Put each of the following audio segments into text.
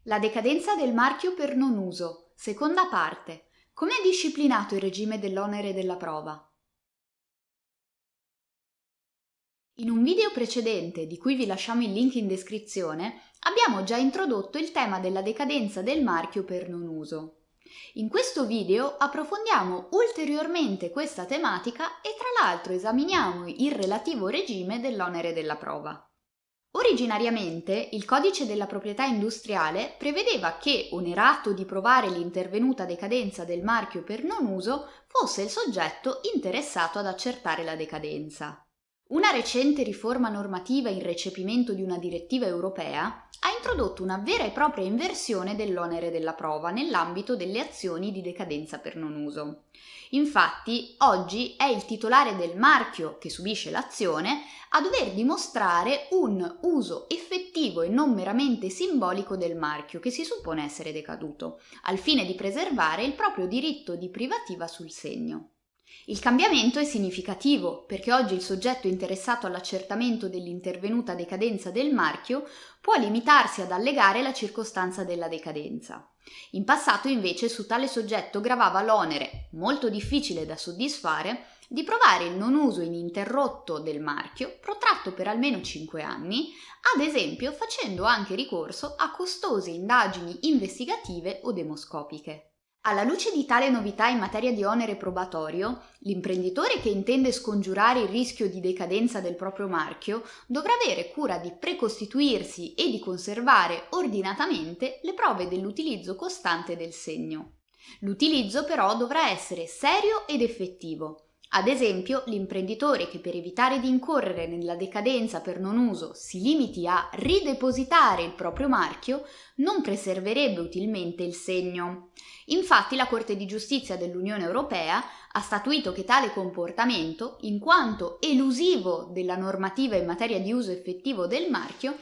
La decadenza del marchio per non uso. Seconda parte. Come è disciplinato il regime dell'onere della prova? In un video precedente, di cui vi lasciamo il link in descrizione, abbiamo già introdotto il tema della decadenza del marchio per non uso. In questo video approfondiamo ulteriormente questa tematica e tra l'altro esaminiamo il relativo regime dell'onere della prova. Originariamente il codice della proprietà industriale prevedeva che, onerato di provare l'intervenuta decadenza del marchio per non uso, fosse il soggetto interessato ad accertare la decadenza. Una recente riforma normativa in recepimento di una direttiva europea ha introdotto una vera e propria inversione dell'onere della prova nell'ambito delle azioni di decadenza per non uso. Infatti, oggi è il titolare del marchio che subisce l'azione a dover dimostrare un uso effettivo e non meramente simbolico del marchio che si suppone essere decaduto, al fine di preservare il proprio diritto di privativa sul segno. Il cambiamento è significativo perché oggi il soggetto interessato all'accertamento dell'intervenuta decadenza del marchio può limitarsi ad allegare la circostanza della decadenza. In passato invece su tale soggetto gravava l'onere, molto difficile da soddisfare, di provare il non uso ininterrotto del marchio protratto per almeno 5 anni, ad esempio facendo anche ricorso a costose indagini investigative o demoscopiche. Alla luce di tale novità in materia di onere probatorio, l'imprenditore che intende scongiurare il rischio di decadenza del proprio marchio dovrà avere cura di precostituirsi e di conservare ordinatamente le prove dell'utilizzo costante del segno. L'utilizzo però dovrà essere serio ed effettivo. Ad esempio, l'imprenditore che per evitare di incorrere nella decadenza per non uso si limiti a ridepositare il proprio marchio non preserverebbe utilmente il segno. Infatti la Corte di Giustizia dell'Unione Europea ha statuito che tale comportamento, in quanto elusivo della normativa in materia di uso effettivo del marchio,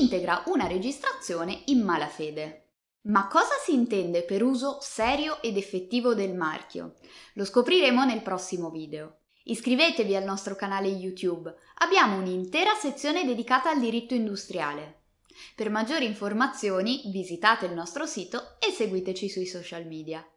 integra una registrazione in malafede. Ma cosa si intende per uso serio ed effettivo del marchio? Lo scopriremo nel prossimo video. Iscrivetevi al nostro canale YouTube, abbiamo un'intera sezione dedicata al diritto industriale. Per maggiori informazioni visitate il nostro sito e seguiteci sui social media.